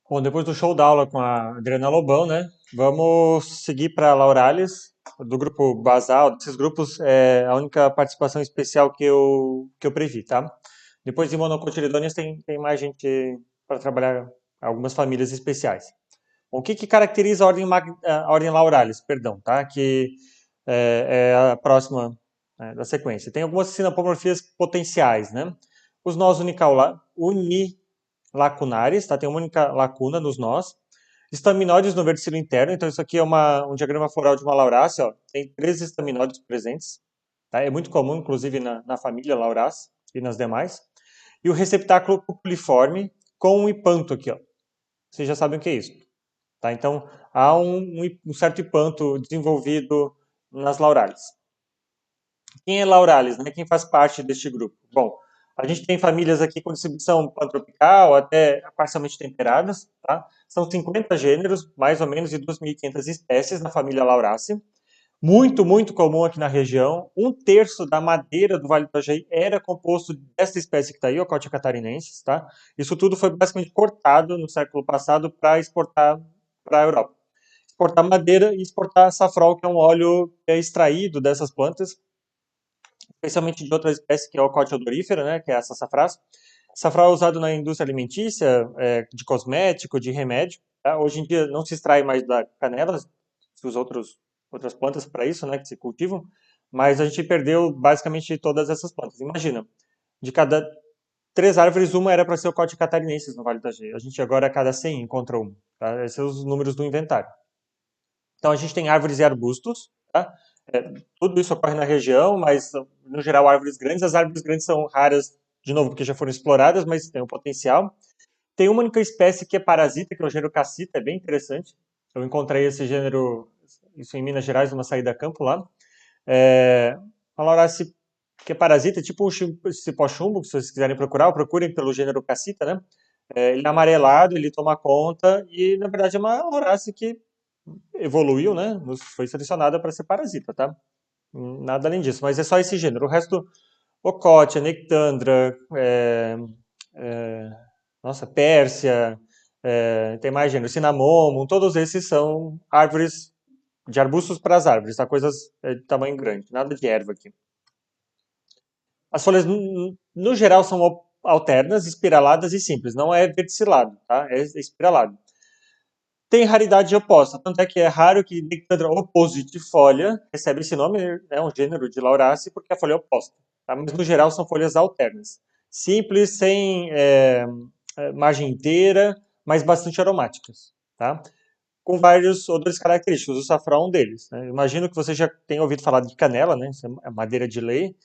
Bom, depois do show da aula com a Adriana Lobão, né? Vamos seguir para a Lauralis, do grupo Basal. Desses grupos é a única participação especial que eu previ, tá? Depois de monocotiledôneas tem mais gente para trabalhar algumas famílias especiais. O que caracteriza a ordem Lauralis, perdão, tá? Que é a próxima, né, da sequência. Tem algumas sinapomorfias potenciais, né? Os nós unilacunares, tá? Tem uma única lacuna nos nós. Estaminóides no verticilo interno, então isso aqui é um diagrama floral de uma laurácea, ó. Tem 13 estaminóides presentes, tá? É muito comum, inclusive, na família Laurácea e nas demais. E o receptáculo cupuliforme com um hipanto aqui, ó. Vocês já sabem o que é isso, tá? Então, há um certo hipanto desenvolvido nas Lauralis. Quem é Lauralis, né? Quem faz parte deste grupo? Bom, a gente tem famílias aqui com distribuição pantropical, até parcialmente temperadas, tá? São 50 gêneros, mais ou menos, e 2.500 espécies na família Lauraceae. Muito, muito comum aqui na região. Um terço da madeira do Vale do Itajaí era composto dessa espécie que está aí, o Cotia catarinensis, tá? Isso tudo foi basicamente cortado no século passado para exportar para a Europa. Exportar madeira e exportar safrol, que é um óleo que é extraído dessas plantas, especialmente de outra espécie que é o Cotia odorífera, né, que é a sassafrás. Safrol é usado na indústria alimentícia, de cosmético, de remédio. Tá? Hoje em dia não se extrai mais da canela, se usa outras plantas para isso, né, que se cultivam, mas a gente perdeu basicamente todas essas plantas. Imagina, de cada 3 árvores, uma era para ser o Cotia catarinensis no Vale do Itajaí. A gente agora, a cada 100, encontra uma. Tá? Esses são os números do inventário. Então, a gente tem árvores e arbustos, tá? Tudo isso ocorre na região, mas, no geral, árvores grandes. As árvores grandes são raras, de novo, porque já foram exploradas, mas tem um potencial. Tem uma única espécie que é parasita, que é o gênero Cassita, é bem interessante. Eu encontrei esse gênero, isso em Minas Gerais, numa saída a campo lá. Uma laurácea que é parasita, tipo um cipó-chumbo, se vocês quiserem procurar, procurem pelo gênero Cassita, né? Ele é amarelado, ele toma conta, e na verdade é uma laurácea que evoluiu, né? Foi selecionada para ser parasita, tá? Nada além disso, mas é só esse gênero. O resto, Ocótia, Nectandra, é, nossa, Pérsia, tem mais gênero, Cinnamomum, todos esses são árvores, de arbustos para as árvores, tá? Coisas de tamanho grande, nada de erva aqui. As folhas, no geral, são alternas, espiraladas e simples, não é verticilado, tá? É espiralado. Tem raridade oposta, tanto é que é raro que Nectandra oppositifolia recebe esse nome, é um gênero de Lauraceae, porque a folha é oposta. Tá? Mas, no geral, são folhas alternas. Simples, sem margem inteira, mas bastante aromáticas. Tá? Com vários odores característicos, o safrão é um deles. Né? Imagino que você já tenha ouvido falar de canela, né? Isso é madeira de lei.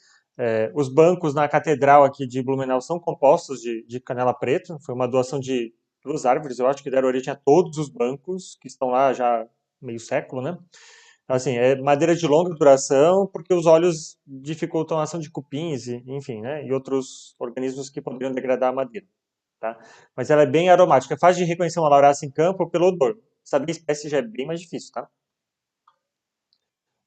Os bancos na catedral aqui de Blumenau são compostos de canela preta. Foi uma doação de 2 árvores, eu acho que deram origem a todos os bancos que estão lá já há meio século, né? Assim, é madeira de longa duração, porque os óleos dificultam a ação de cupins, enfim, né? E outros organismos que poderiam degradar a madeira. Tá? Mas ela é bem aromática. É fácil de reconhecer uma laurácea em campo pelo odor. Saber a espécie já é bem mais difícil, tá?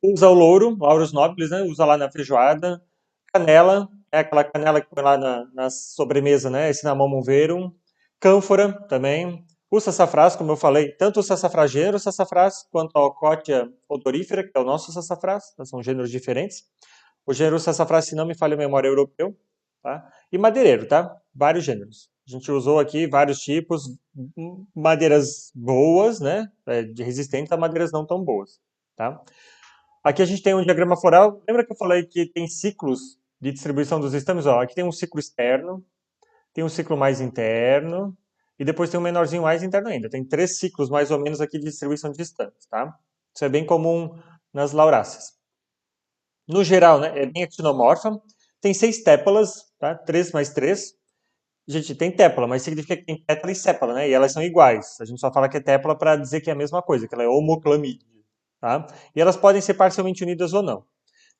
Usa o louro, lauros nobres, né? Usa lá na feijoada. Canela, é aquela canela que põe lá na sobremesa, né? Cinnamomum verum. Cânfora também. O sassafrás, como eu falei, tanto o sassafrás gênero sassafrás, quanto a Ocótia odorífera, que é o nosso sassafrás, são gêneros diferentes. O gênero sassafrás, se não me falha a memória, é europeu. Tá? E madeireiro, tá? Vários gêneros. A gente usou aqui vários tipos, madeiras boas, né? De resistentes a madeiras não tão boas, tá? Aqui a gente tem um diagrama floral. Lembra que eu falei que tem ciclos de distribuição dos estames? Ó, aqui tem um ciclo externo, tem um ciclo mais interno, e depois tem um menorzinho mais interno ainda. Tem 3 ciclos mais ou menos aqui de distribuição de estames, tá? Isso é bem comum nas lauráceas. No geral, né, é bem actinomorfa. Tem 6 tépalas, tá? 3 mais 3. Gente, tem tépala, mas significa que tem pétala e sépala, né? E elas são iguais. A gente só fala que é tépala para dizer que é a mesma coisa, que ela é homoclamídea, tá? E elas podem ser parcialmente unidas ou não.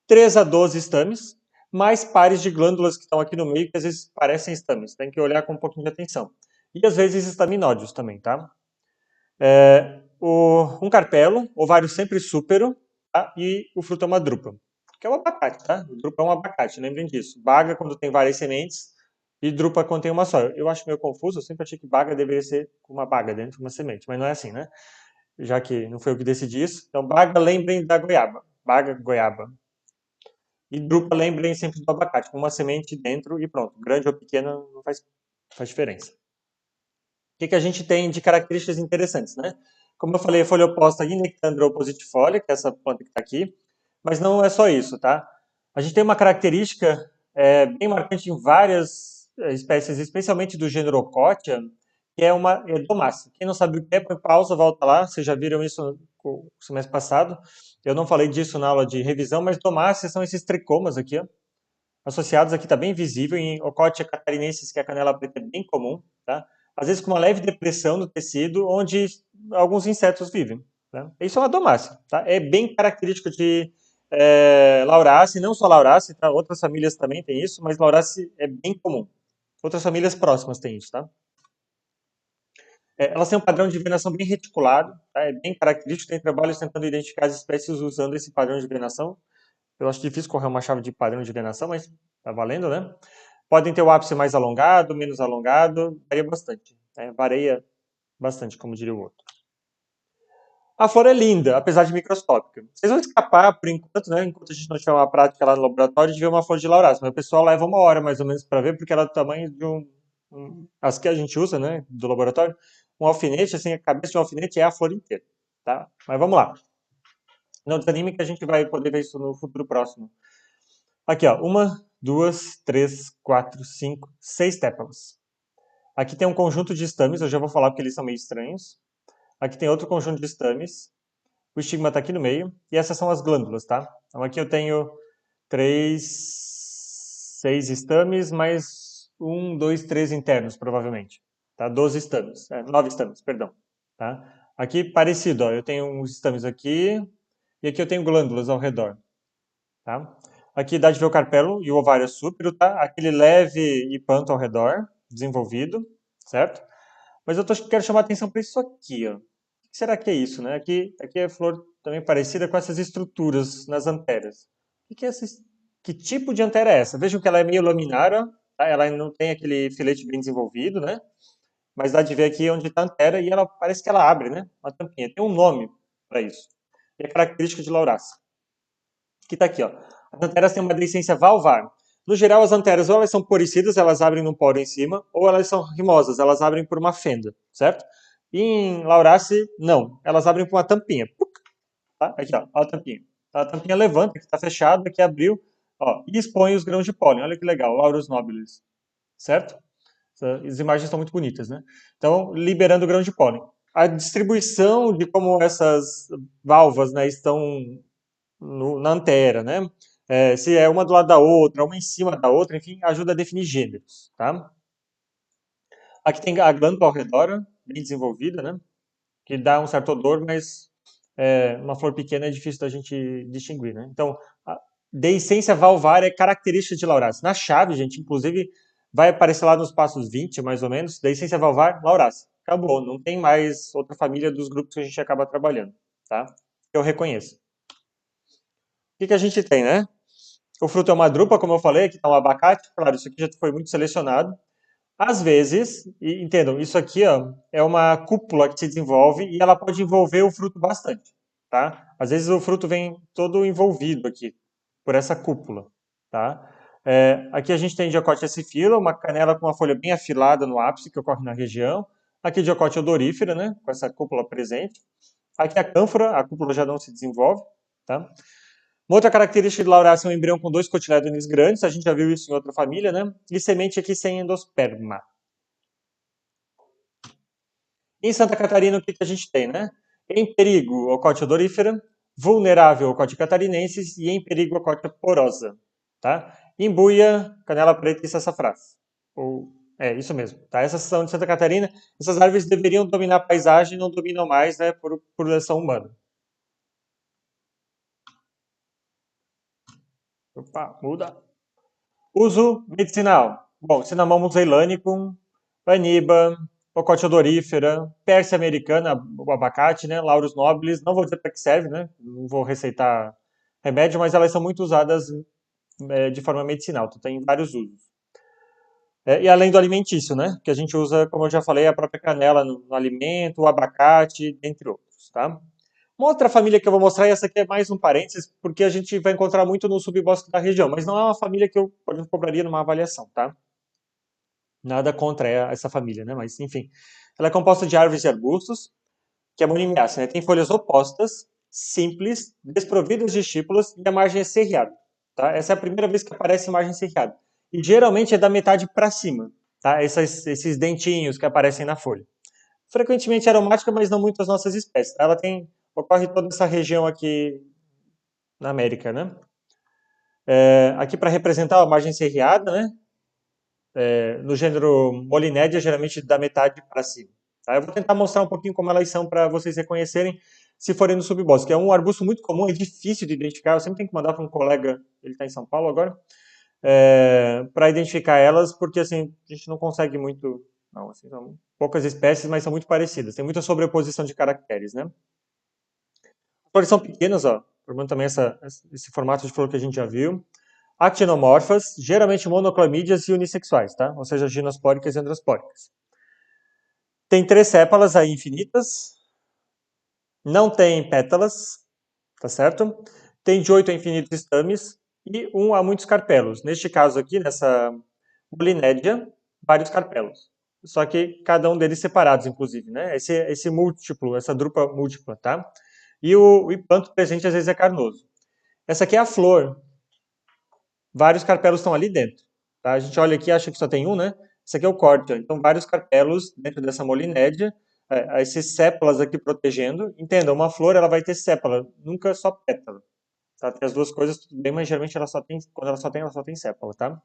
3 a 12 estames, mais pares de glândulas que estão aqui no meio, que às vezes parecem estames. Tem que olhar com um pouquinho de atenção. E às vezes estaminódios também, tá? Um carpelo, ovário sempre súpero, tá? E o fruto é uma drupa, que é um abacate, tá? O drupa é um abacate, lembrem disso. Baga quando tem várias sementes, E drupa contém uma só. Eu acho meio confuso, eu sempre achei que baga deveria ser com uma baga dentro de uma semente, mas não é assim, né? Já que não foi eu que decidi isso. Então, baga, lembrem da goiaba. Baga, goiaba. E drupa, lembrem sempre do abacate, com uma semente dentro e pronto. Grande ou pequena não faz diferença. O que a gente tem de características interessantes, né? Como eu falei, a folha oposta aqui, Nectandra oppositifolia, que é essa planta que está aqui. Mas não é só isso, tá? A gente tem uma característica bem marcante em várias espécies, especialmente do gênero Ocotia, que é uma edomácea. Quem não sabe o que é, põe pausa, volta lá. Vocês já viram isso no semestre passado. Eu não falei disso na aula de revisão, mas domáceas são esses tricomas aqui, ó, associados aqui, está bem visível. Em Ocotia catarinensis, que é a canela preta, é bem comum, tá? Às vezes com uma leve depressão no tecido, onde alguns insetos vivem. Tá? Isso é uma domácea, tá? É bem característico de Lauraceae, não só Lauraceae, tá? Outras famílias também têm isso, mas Lauraceae é bem comum. Outras famílias próximas têm isso, tá? Elas têm um padrão de venação bem reticulado, tá? É bem característico. Tem trabalhos tentando identificar as espécies usando esse padrão de venação. Eu acho difícil correr uma chave de padrão de venação, mas tá valendo, né? Podem ter o ápice mais alongado, menos alongado, varia bastante. Né? Varia bastante, como diria o outro. A flor é linda, apesar de microscópica. Vocês vão escapar, por enquanto, né? Enquanto a gente não tiver uma prática lá no laboratório, de ver uma flor de Lauraceae. Mas o pessoal leva uma hora, mais ou menos, para ver, porque ela é do tamanho de as que a gente usa, né? Do laboratório. Um alfinete, assim, a cabeça de um alfinete é a flor inteira. Tá? Mas vamos lá. Não desanime que a gente vai poder ver isso no futuro próximo. Aqui, ó. Uma, duas, três, quatro, cinco, seis tépalas. Aqui tem um conjunto de estames, eu já vou falar porque eles são meio estranhos. Aqui tem outro conjunto de estames. O estigma está aqui no meio. E essas são as glândulas, tá? Então aqui eu tenho seis estames, mais um, dois, três internos, provavelmente. Tá? 12 estames. 9 estames, perdão. Tá? Aqui parecido, ó. Eu tenho uns estames aqui. E aqui eu tenho glândulas ao redor. Tá? Aqui dá de ver o carpelo e o ovário súpero, tá? Aquele leve hipanto ao redor, desenvolvido, certo? Mas quero chamar a atenção para isso aqui, ó. O que será que é isso, né? Aqui é flor também parecida com essas estruturas nas anteras. Que tipo de antera é essa? Vejam que ela é meio laminar, ó, tá? Ela não tem aquele filete bem desenvolvido, né? Mas dá de ver aqui onde está a antera e ela parece que ela abre, né? Uma tampinha. Tem um nome para isso. E é característica de Lauraceae. Que está aqui, ó. As anteras têm uma deiscência valvar. No geral, as anteras ou elas são poricidas, elas abrem num poro em cima, ou elas são rimosas, elas abrem por uma fenda, certo? E em Lauraceae, não. Elas abrem por uma tampinha. Tá? Aqui, ó, a tampinha. A tampinha levanta, que está fechada, que abriu, ó, e expõe os grãos de pólen. Olha que legal, Laurus nobilis, certo? As imagens estão muito bonitas, né? Então, liberando o grão de pólen. A distribuição de como essas valvas, né, estão na antera, né? Se é uma do lado da outra, uma em cima da outra, enfim, ajuda a definir gêneros, tá? Aqui tem a glândula ao redor, bem desenvolvida, né? Que dá um certo odor, mas uma flor pequena é difícil da gente distinguir, né? Então, a deiscência valvar é característica de Lauraceae. Na chave, gente, inclusive, vai aparecer lá nos passos 20, mais ou menos, deiscência valvar, Lauraceae. Acabou, não tem mais outra família dos grupos que a gente acaba trabalhando, tá? Eu reconheço. O que a gente tem, né? O fruto é uma drupa, como eu falei, aqui está um abacate. Claro, isso aqui já foi muito selecionado. Às vezes, e entendam, isso aqui ó, é uma cúpula que se desenvolve e ela pode envolver o fruto bastante. Tá? Às vezes o fruto vem todo envolvido aqui, por essa cúpula. Tá? Aqui a gente tem Diocote acifila, uma canela com uma folha bem afilada no ápice, que ocorre na região. Aqui Diocote odorífera, né, com essa cúpula presente. Aqui a cânfora, a cúpula já não se desenvolve. Tá? Uma outra característica de Lauraceae é um embrião com dois cotilédones grandes, a gente já viu isso em outra família, né? E semente aqui sem endosperma. Em Santa Catarina, o que a gente tem, né? Em perigo, Ocote odorífera, vulnerável, Ocote catarinensis e em perigo, Ocote porosa, tá? Em Buia, canela preta e sassafrás. Isso mesmo, tá? Essas são de Santa Catarina. Essas árvores deveriam dominar a paisagem, não dominam mais, né, por ação humana. Opa, muda. Uso medicinal. Bom, Cinnamomum zeylanicum, Aniba, Ocote odorífera, Pérsia americana, o abacate, né? Laurus nobilis. Não vou dizer para que serve, né? Não vou receitar remédio, mas elas são muito usadas de forma medicinal. Então, tem vários usos. E além do alimentício, né? Que a gente usa, como eu já falei, a própria canela no alimento, o abacate, entre outros, tá? Uma outra família que eu vou mostrar, e essa aqui é mais um parênteses, porque a gente vai encontrar muito no subbosque da região, mas não é uma família que eu, por exemplo, cobraria numa avaliação, tá? Nada contra essa família, né? Mas, enfim. Ela é composta de árvores e arbustos, que é monimiácea, né? Tem folhas opostas, simples, desprovidas de estípulas e a margem é serreada, tá? Essa é a primeira vez que aparece margem serreada. E geralmente é da metade para cima, tá? Esses dentinhos que aparecem na folha. Frequentemente aromática, mas não muito as nossas espécies, tá? Ocorre toda essa região aqui na América, né? Aqui para representar a margem serreada, né? No gênero Molinédia, geralmente da metade para cima. Tá? Eu vou tentar mostrar um pouquinho como elas são para vocês reconhecerem se forem no subbosque. É um arbusto muito comum, é difícil de identificar. Eu sempre tenho que mandar para um colega, ele está em São Paulo agora, para identificar elas, porque assim, a gente não consegue muito. Não, assim, são poucas espécies, mas são muito parecidas. Tem muita sobreposição de caracteres, né? As flores são pequenas, ó, formando também esse formato de flor que a gente já viu. Actinomorfas, geralmente monoclamídeas e unissexuais, tá? Ou seja, ginospóricas e androspóricas. Tem 3 sépalas aí infinitas, não tem pétalas, tá certo? Tem de 8 a infinitos estames e 1 a muitos carpelos. Neste caso aqui, nessa Molinédia, vários carpelos. Só que cada um deles separados, inclusive, né? Esse múltiplo, essa drupa múltipla, tá? E o hipanto presente às vezes é carnoso. Essa aqui é a flor. Vários carpelos estão ali dentro. Tá? A gente olha aqui e acha que só tem um, né? Esse aqui é o córteo. Então, vários carpelos dentro dessa molinédia, esses sépalas aqui protegendo. Entenda, uma flor ela vai ter sépala, nunca só pétala. Tá? Tem as duas coisas, tudo bem, mas geralmente quando ela só tem sépala, tá?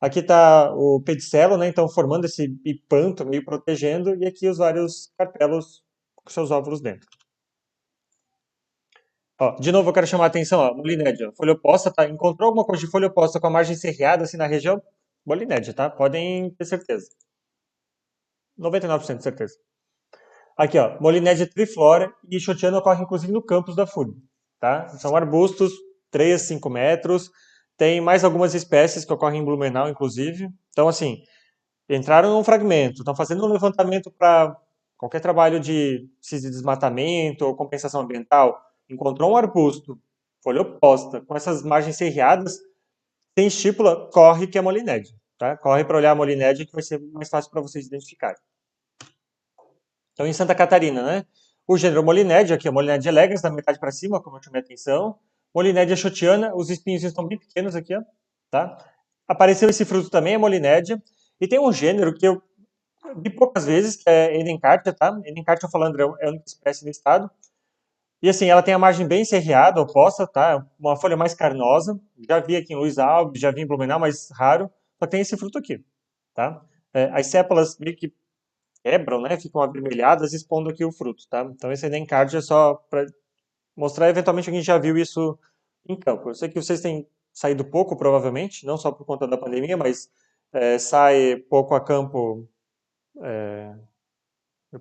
Aqui está o pedicelo, né? Então, formando esse hipanto, meio protegendo, e aqui os vários carpelos com seus óvulos dentro. Ó, de novo, eu quero chamar a atenção, ó, molinédia, folha oposta, tá? Encontrou alguma coisa de folha oposta com a margem serreada assim na região? Molinédia, tá? Podem ter certeza. 99% de certeza. Aqui, ó, molinédia triflora e xotiana ocorre inclusive no campus da FURB, tá? São arbustos, 3 a 5 metros. Tem mais algumas espécies que ocorrem em Blumenau, inclusive. Então, assim, entraram num fragmento, estão fazendo um levantamento para qualquer trabalho de desmatamento ou compensação ambiental, encontrou um arbusto, folha oposta, com essas margens serreadas, tem estípula, corre que é molinédia. Tá? Corre para olhar a molinédia que vai ser mais fácil para vocês identificarem. Então, em Santa Catarina, né? O gênero molinédia, aqui é molinédia elegans, da metade para cima, como eu chamei a atenção. Molinédia xotiana, os espinhos estão bem pequenos aqui, ó, tá? Apareceu esse fruto também, é molinédia. E tem um gênero que eu vi poucas vezes, que é Edencartia, tá? Edencartia falandrão é a única espécie no estado. E assim, ela tem a margem bem serreada, oposta, tá? Uma folha mais carnosa. Já vi aqui em Luiz Alves, já vi em Blumenau, mas raro. Só tem esse fruto aqui, tá? As sépalas meio que quebram, né? Ficam avermelhadas, expondo aqui o fruto, tá? Então esse Edencartia é só para mostrar, eventualmente alguém já viu isso em campo. Eu sei que vocês têm saído pouco, provavelmente, não só por conta da pandemia, mas sai pouco a campo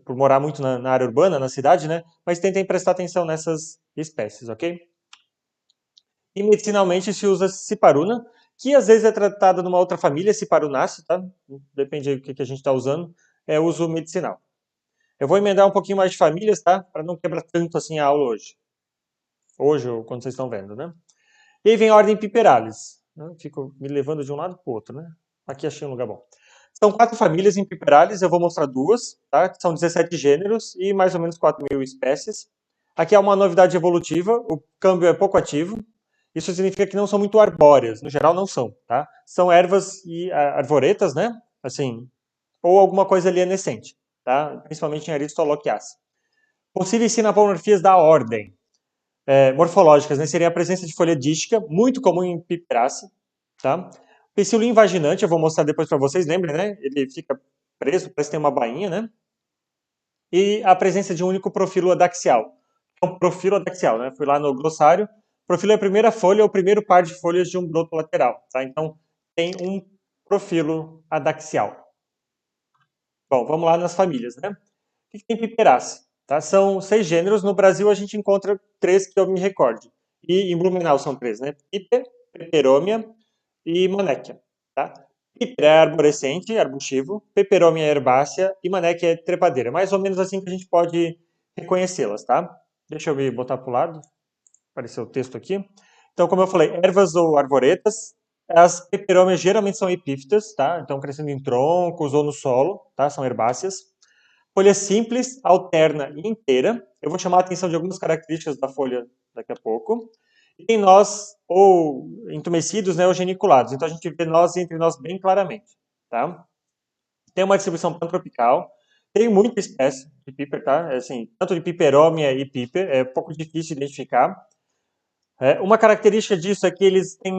por morar muito na área urbana, na cidade, né? Mas tentem prestar atenção nessas espécies, ok? E medicinalmente se usa ciparuna, que às vezes é tratada numa outra família, ciparunácea, tá? Depende do que a gente está usando, é uso medicinal. Eu vou emendar um pouquinho mais de famílias, tá? Para não quebrar tanto assim a aula hoje. Hoje, ou quando vocês estão vendo, né? E aí vem a ordem Piperalis. Né? Fico me levando de um lado para o outro, né? Aqui achei um lugar bom. São 4 famílias em Piperalis, eu vou mostrar 2, tá? São 17 gêneros e mais ou menos 4.000 espécies. Aqui é uma novidade evolutiva, o câmbio é pouco ativo. Isso significa que não são muito arbóreas, no geral não são, tá? São ervas e arvoretas, né? Assim, ou alguma coisa lianescente, tá? Principalmente em Aristoloquias. Possíveis sinapomorfias da ordem morfológicas, né? Seria a presença de folha dística, muito comum em Piperaceae, tá? Peciolo invaginante, eu vou mostrar depois para vocês, lembrem, né? Ele fica preso, parece que tem uma bainha, né? E a presença de um único profilo adaxial. É um profilo adaxial, né? Fui lá no glossário. Profilo é a primeira folha, ou o primeiro par de folhas de um broto lateral, tá? Então, tem um profilo adaxial. Bom, vamos lá nas famílias, né? O que tem Piperaceae? Tá? São 6 gêneros. No Brasil, a gente encontra 3 que eu me recorde. E em Blumenau são 3, né? Piper, Peperomia e Monechia. Tá? Piper é arborescente, arbustivo, peperomia é herbácea e maneque é trepadeira. Mais ou menos assim que a gente pode reconhecê-las, tá? Deixa eu botar para o lado, apareceu o texto aqui. Então, como eu falei, ervas ou arvoretas, as peperômias geralmente são epífitas, tá? Então, crescendo em troncos ou no solo, tá? São herbáceas. Folha simples, alterna e inteira. Eu vou chamar a atenção de algumas características da folha daqui a pouco. E tem nós ou entumecidos, né, ou geniculados. Então a gente vê nós entre nós bem claramente, tá? Tem uma distribuição pantropical. Tem muita espécie de piper, tá? Assim, tanto de piperomia e piper, é um pouco difícil de identificar. Uma característica disso é que eles têm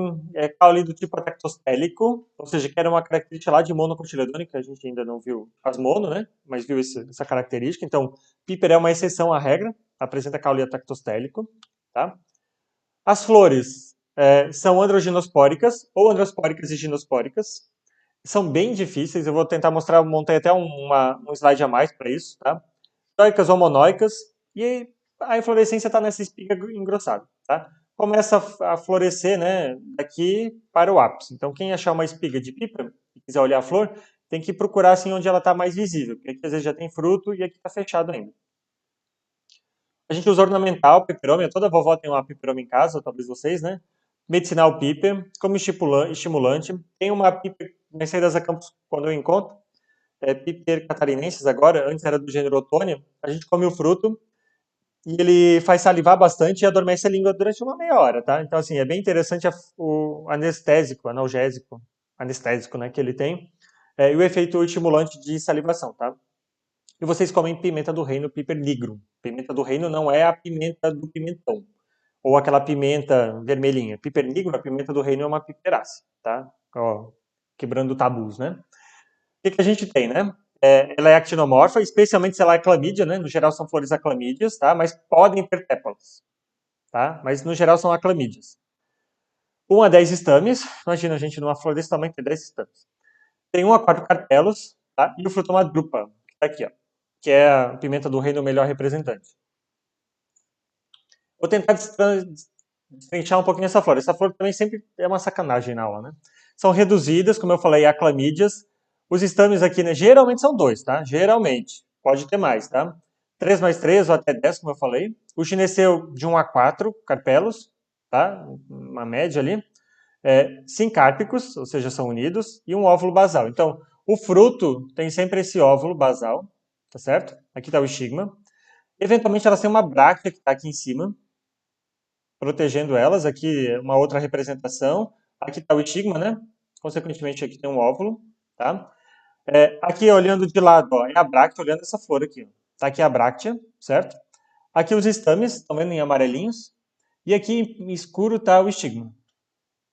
caule do tipo atactostélico, ou seja, que era uma característica lá de monocotiledônica, que a gente ainda não viu as mono, né? Mas viu essa característica. Então, piper é uma exceção à regra, apresenta caule atactostélico, tá? As flores são androginospóricas, ou androspóricas e ginospóricas. São bem difíceis, eu vou tentar mostrar, montei até um slide a mais para isso, tá? Dioicas ou monóicas, e a inflorescência está nessa espiga engrossada, tá? Começa a florescer, né, daqui para o ápice. Então, quem achar uma espiga de pipa e quiser olhar a flor, tem que procurar assim onde ela está mais visível, porque aqui às vezes já tem fruto e aqui está fechado ainda. A gente usa ornamental, peperômia, toda vovó tem uma peperômia em casa, talvez vocês, né? Medicinal piper, como estimulante. Tem uma piper nas saídas a campos, quando eu encontro, piper catarinensis agora, antes era do gênero Otônia, a gente come o fruto e ele faz salivar bastante e adormece a língua durante uma meia hora, tá? Então, assim, é bem interessante o anestésico, analgésico, anestésico, né, que ele tem, e o efeito estimulante de salivação, tá? E vocês comem pimenta do reino piper nigrum. Pimenta do reino não é a pimenta do pimentão, ou aquela pimenta vermelhinha. Piper nigrum, a pimenta do reino é uma piperácea, tá? Ó, quebrando tabus, né? O que a gente tem, né? Ela é actinomorfa, especialmente se ela é clamídia, né? No geral são flores aclamídeas, tá? Mas podem ter tépalas, tá? Mas no geral são aclamídeas. 1 a 10 estames. Imagina a gente numa flor desse tamanho ter 10 estames. Tem 1 a 4 carpelos, tá? E o fruto é uma drupa, que tá aqui, ó. Que é a pimenta do reino melhor representante. Vou tentar destrinchar um pouquinho essa flor. Essa flor também sempre é uma sacanagem na aula, né? São reduzidas, como eu falei, aclamídeas. Os estames aqui, né, geralmente são 2, tá? Geralmente. Pode ter mais, tá? 3 mais 3 ou até 10, como eu falei. O gineceu de 1 a 4 carpelos, tá? Uma média ali. Sincárpicos, ou seja, são unidos. E um óvulo basal. Então, o fruto tem sempre esse óvulo basal, tá certo? Aqui está o estigma. Eventualmente elas têm uma bráctea que está aqui em cima, protegendo elas. Aqui uma outra representação. Aqui está o estigma, né? Consequentemente aqui tem um óvulo, tá? Aqui olhando de lado, ó, é a bráctea olhando essa flor aqui. Ó. Tá aqui a bráctea, certo? Aqui os estames, estão vendo em amarelinhos? E aqui em escuro está o estigma,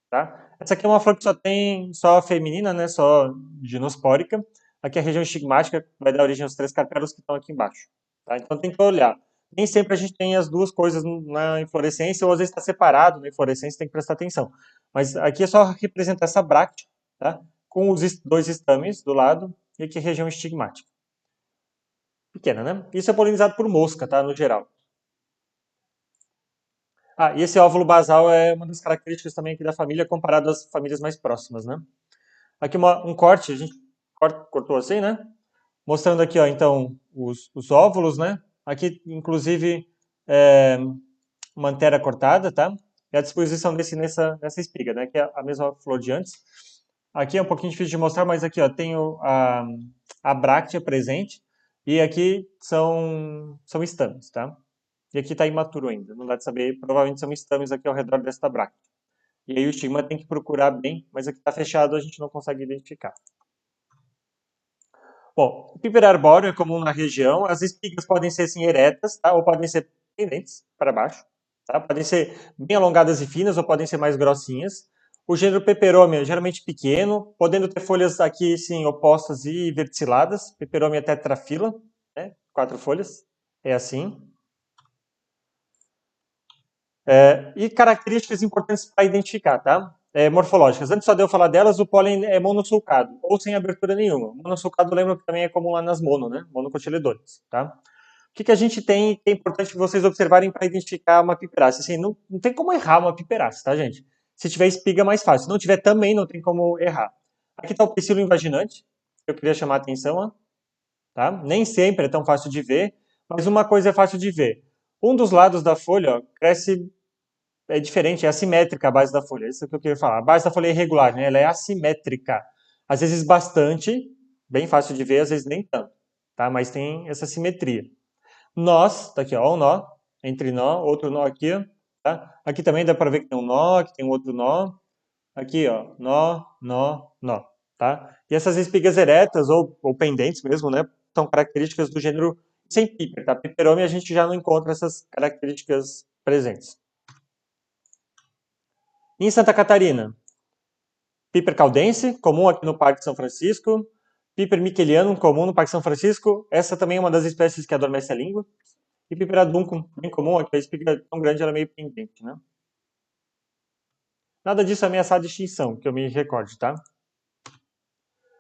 tá? Essa aqui é uma flor que só tem só feminina, né? Só ginospórica. Aqui a região estigmática vai dar origem aos 3 carpelos que estão aqui embaixo, tá? Então tem que olhar. Nem sempre a gente tem as duas coisas na inflorescência, ou às vezes está separado na inflorescência, tem que prestar atenção. Mas aqui é só representar essa bráctea, tá? Com os 2 estames do lado, e aqui a região estigmática. Pequena, né? Isso é polinizado por mosca, tá? No geral. Ah, e esse óvulo basal é uma das características também aqui da família, comparado às famílias mais próximas, né? Aqui um corte, a gente cortou assim, né? Mostrando aqui, ó, então, os óvulos, né? Aqui, inclusive, é, uma antera cortada, tá? E a disposição nessa espiga, né? Que é a mesma flor de antes. Aqui é um pouquinho difícil de mostrar, mas aqui, ó, tem a bráctea presente. E aqui são estames, tá? E aqui está imaturo ainda, não dá de saber. Provavelmente são estames aqui ao redor desta bráctea. E aí o estigma tem que procurar bem, mas aqui está fechado, a gente não consegue identificar. Bom, o piper arbóreo é comum na região. As espigas podem ser assim eretas, tá? Ou podem ser pendentes para baixo, tá? Podem ser bem alongadas e finas ou podem ser mais grossinhas. O gênero peperomia geralmente pequeno, podendo ter folhas aqui sim opostas e verticiladas. Peperomia tetrafila, né? 4 folhas, é assim. E características importantes para identificar, tá? Morfológicas. Antes só de eu falar delas, o pólen é monossulcado, ou sem abertura nenhuma. Monossulcado, lembra que também é comum lá nas mono, né? Monocotiledôneas, tá? O que a gente tem que é importante vocês observarem para identificar uma piperácea? Assim, não tem como errar uma piperácea, tá, gente? Se tiver espiga, é mais fácil. Se não tiver, também não tem como errar. Aqui está o psilo invaginante, que eu queria chamar a atenção, ó, tá? Nem sempre é tão fácil de ver, mas uma coisa é fácil de ver. Um dos lados da folha, ó, cresce, é diferente, é assimétrica a base da folha. Isso é o que eu queria falar. A base da folha é irregular, né? Ela é assimétrica. Às vezes bastante, bem fácil de ver, às vezes nem tanto, tá? Mas tem essa simetria. Nós, tá aqui, ó, um nó, entre nó, outro nó aqui, ó, tá? Aqui também dá para ver que tem um nó, que tem um outro nó. Aqui, ó, nó, nó, nó, tá? E essas espigas eretas, ou pendentes mesmo, né, são características do gênero sem piper, tá? Peperome a gente já não encontra essas características presentes. Em Santa Catarina, Piper caldense, comum aqui no Parque São Francisco. Piper michelianum, comum no Parque São Francisco. Essa também é uma das espécies que adormece a língua. E Piper aduncum, bem comum, aqui a espiga é tão grande, ela é meio pendente, né? Nada disso é ameaçado de extinção, que eu me recorde, tá?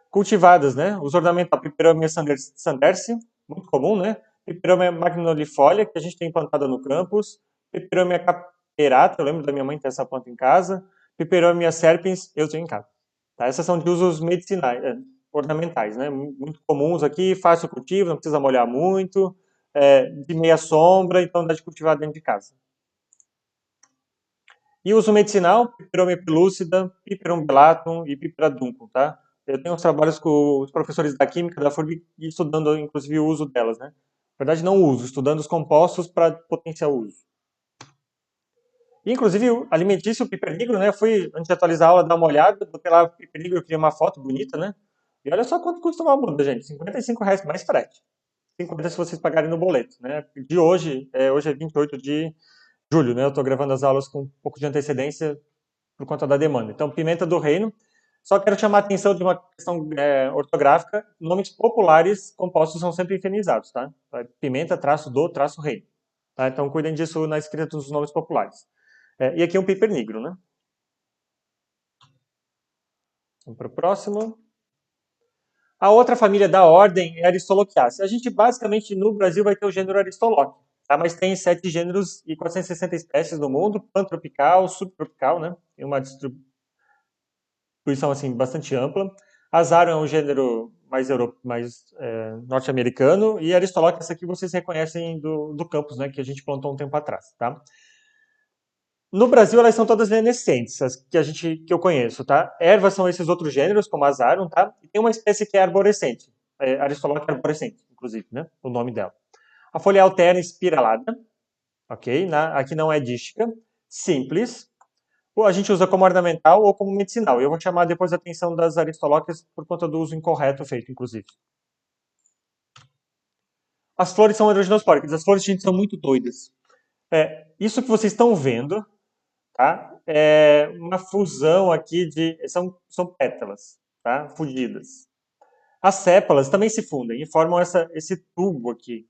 Cultivadas, né? Os ornamentais, Peperomia sandersi, muito comum, né? Peperomia magnolifolia, que a gente tem plantada no campus. Peperomia caperata, eu lembro da minha mãe ter essa planta em casa. Peperomia serpens, eu tenho em casa. Tá? Essas são de usos medicinais, ornamentais, né? Muito comuns aqui, fácil cultivo, não precisa molhar muito, de meia sombra, então dá de cultivar dentro de casa. E uso medicinal, Piperomia pelúcida, Piperum bellatum e Piperaduncum, tá? Eu tenho uns trabalhos com os professores da Química da FURB estudando, inclusive, o uso delas, né? Na verdade, não o uso, estudando os compostos para potencial uso. E, inclusive, o alimentício, o piper-negro, né? Eu fui, antes de atualizar a aula, dar uma olhada, botei lá o piper-negro, eu queria uma foto bonita, né? E olha só quanto custa uma muda, gente. R$ 55 mais frete. 50 se vocês pagarem no boleto, né? De hoje, hoje é 28 de julho, né? Eu estou gravando as aulas com um pouco de antecedência por conta da demanda. Então, pimenta do reino. Só quero chamar a atenção de uma questão ortográfica. Nomes populares compostos são sempre infinizados, tá? Pimenta, traço do, traço reino. Tá? Então, cuidem disso na escrita dos nomes populares. E aqui é um piper negro, né? Vamos para o próximo. A outra família da ordem é Aristolochiaceae. A gente, basicamente, no Brasil vai ter o gênero Aristoloch, tá? Mas tem 7 gêneros e 460 espécies no mundo, pantropical, subtropical, né? Tem uma distribuição assim, bastante ampla. Azaro é um gênero mais norte-americano, e Aristoloch, essa aqui vocês reconhecem do campus, né, que a gente plantou um tempo atrás, tá? No Brasil, elas são todas venescentes, as que eu conheço, tá? Ervas são esses outros gêneros, como Azarum, tá? E tem uma espécie que é arborescente, Aristoloch arborescente, inclusive, né? O nome dela. A folha é alterna espiralada, ok? Aqui não é dística, simples. Ou a gente usa como ornamental ou como medicinal. Eu vou chamar depois a atenção das aristolóquicas por conta do uso incorreto feito, inclusive. As flores são androginospóricas. As flores, gente, são muito doidas. Isso que vocês estão vendo, tá? É uma fusão aqui de... São pétalas, tá? Fundidas. As sépalas também se fundem e formam esse tubo aqui,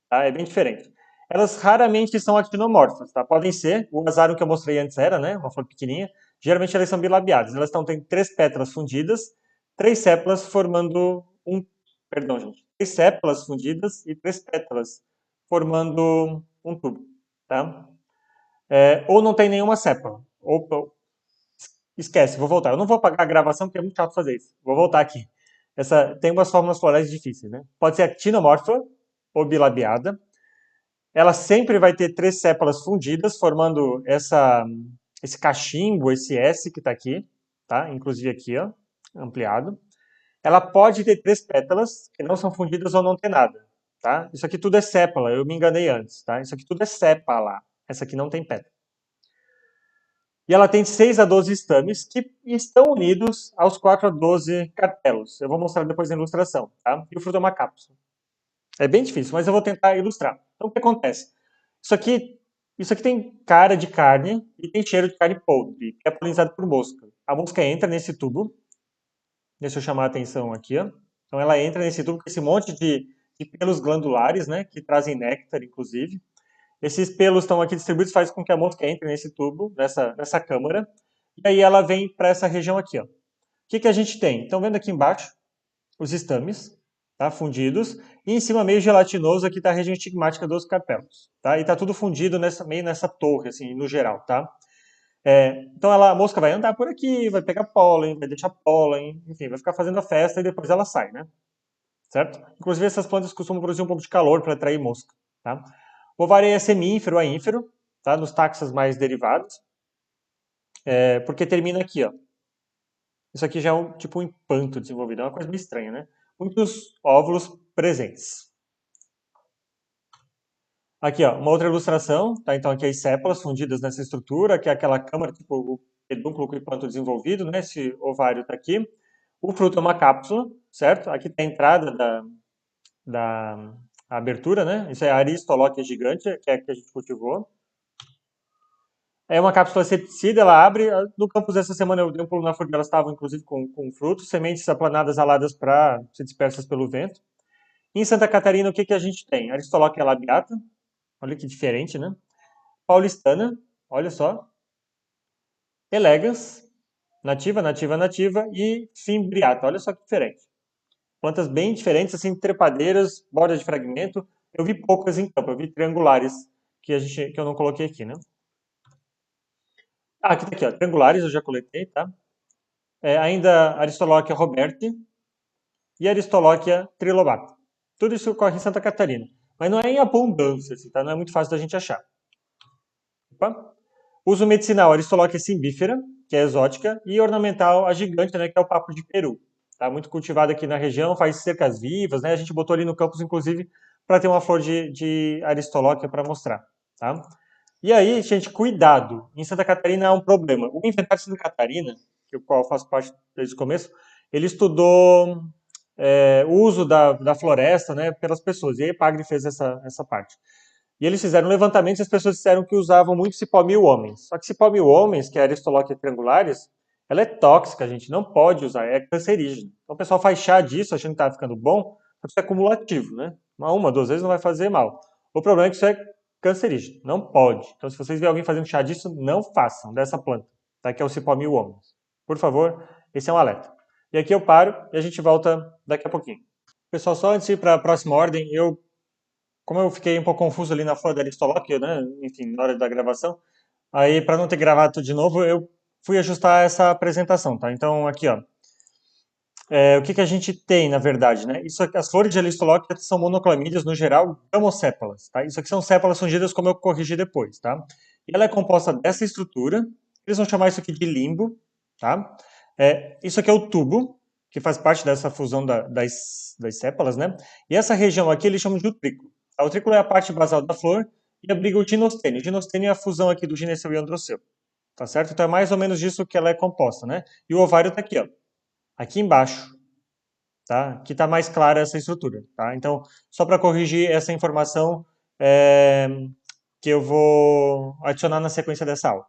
tá? É bem diferente. Elas raramente são actinomorfas, tá? Podem ser, o azarum que eu mostrei antes era, né? Uma flor pequenininha. Geralmente elas são bilabiadas. Elas têm 3 pétalas fundidas, 3 sépalas formando perdão, gente. 3 sépalas fundidas e 3 pétalas formando um tubo, tá? Ou não tem nenhuma sépala. Esquece, vou voltar. Eu não vou apagar a gravação porque é muito chato fazer isso. Vou voltar aqui. Tem umas fórmulas florais difíceis, né? Pode ser actinomorfa ou bilabiada. Ela sempre vai ter 3 sépalas fundidas, formando esse cachimbo, esse S que está aqui, tá? Inclusive aqui, ó, ampliado. Ela pode ter 3 pétalas, que não são fundidas ou não tem nada, tá? Isso aqui tudo é sépala, eu me enganei antes, tá? Isso aqui tudo é sépala. Essa aqui não tem pétala. E ela tem 6 a 12 estames que estão unidos aos 4 a 12 carpelos. Eu vou mostrar depois na ilustração, tá? E o fruto é uma cápsula. É bem difícil, mas eu vou tentar ilustrar. Então, o que acontece? Isso aqui tem cara de carne e tem cheiro de carne podre, que é polinizado por mosca. A mosca entra nesse tubo, deixa eu chamar a atenção aqui, ó. Então ela entra nesse tubo com esse monte de pelos glandulares, né, que trazem néctar, inclusive. Esses pelos estão aqui distribuídos, faz com que a mosca entre nesse tubo, nessa câmara, e aí ela vem para essa região aqui, ó. O que a gente tem? Então, vendo aqui embaixo, os estames, tá, fundidos, e em cima meio gelatinoso aqui está a região estigmática dos carpelos, tá? E está tudo fundido meio nessa torre, assim, no geral, tá? Então a mosca vai andar por aqui, vai pegar pólen, vai deixar pólen, enfim, vai ficar fazendo a festa e depois ela sai, né? Certo? Inclusive essas plantas costumam produzir um pouco de calor para atrair mosca, tá? O ovário é semífero a ínfero, tá? Nos taxas mais derivados, porque termina aqui, ó. Isso aqui já é tipo um empanto desenvolvido, é uma coisa meio estranha, né? Muitos óvulos presentes. Aqui, ó, uma outra ilustração, tá? Então aqui as sépalas fundidas nessa estrutura, que é aquela câmara, tipo o pedúnculo com o hipanto desenvolvido, né? Esse ovário tá aqui. O fruto é uma cápsula, certo? Aqui tem a entrada da abertura, né? Isso é a aristolóquia gigante, que é a que a gente cultivou. É uma cápsula septicida, ela abre. No campus dessa semana eu dei um pulo na flor, elas estavam inclusive com frutos, sementes aplanadas aladas para ser dispersas pelo vento. Em Santa Catarina, o que, que a gente tem? Aristolóquia labiata, olha que diferente, né? Paulistana, olha só. Elegans, nativa, nativa, nativa. E fimbriata, olha só que diferente. Plantas bem diferentes, assim, trepadeiras, bordas de fragmento. Eu vi poucas em campo, eu vi triangulares, que eu não coloquei aqui, né? Ah, aqui tá aqui, ó, triangulares eu já coletei, tá? Ainda Aristolochia roberti e Aristolochia trilobata. Tudo isso ocorre em Santa Catarina. Mas não é em abundância, assim, tá? Não é muito fácil da gente achar. Opa. Uso medicinal, Aristolochia simbífera, que é exótica, e ornamental, a gigante, né, que é o papo de Peru. Tá muito cultivado aqui na região, faz cercas vivas, né? A gente botou ali no campus, inclusive, para ter uma flor de Aristolochia para mostrar, tá? E aí, gente, cuidado. Em Santa Catarina há um problema. O inventário de Santa Catarina, que o qual eu faço parte desde o começo, ele estudou o uso da floresta, né, pelas pessoas. E aí a Pagre fez essa parte. E eles fizeram um levantamento e as pessoas disseram que usavam muito cipó mil homens. Só que cipó mil homens, que é a Aristolochia triangulares, ela é tóxica, a gente não pode usar, é cancerígena. Então o pessoal faz chá disso, achando que está ficando bom, só que isso é cumulativo, né? Uma, duas vezes não vai fazer mal. O problema é que isso é cancerígeno, não pode. Então se vocês verem alguém fazendo chá disso, não façam dessa planta, tá? Que é o cipó mil homens. Por favor, esse é um alerta. E aqui eu paro e a gente volta daqui a pouquinho. Pessoal, só antes de ir para a próxima ordem, como eu fiquei um pouco confuso ali na flor da Aristoloquia, né? Enfim, na hora da gravação, aí para não ter gravado tudo de novo, eu fui ajustar essa apresentação, tá? Então aqui, ó, o que que a gente tem, na verdade, né? Isso aqui, as flores de Aristoloquia são monoclamídeas, no geral, gamossépalas, tá? Isso aqui são sépalas fundidas, como eu corrigi depois, tá? E ela é composta dessa estrutura, eles vão chamar isso aqui de limbo, tá? Isso aqui é o tubo, que faz parte dessa fusão das sépalas, né? E essa região aqui eles chamam de utrículo. O utrículo é a parte basal da flor e abriga o ginostênio. O ginostênio é a fusão aqui do gineceu e androceu, tá certo? Então é mais ou menos disso que ela é composta, né? E o ovário tá aqui, ó, aqui embaixo, tá? Aqui tá mais clara essa estrutura, tá? Então, só para corrigir essa informação que eu vou adicionar na sequência dessa aula.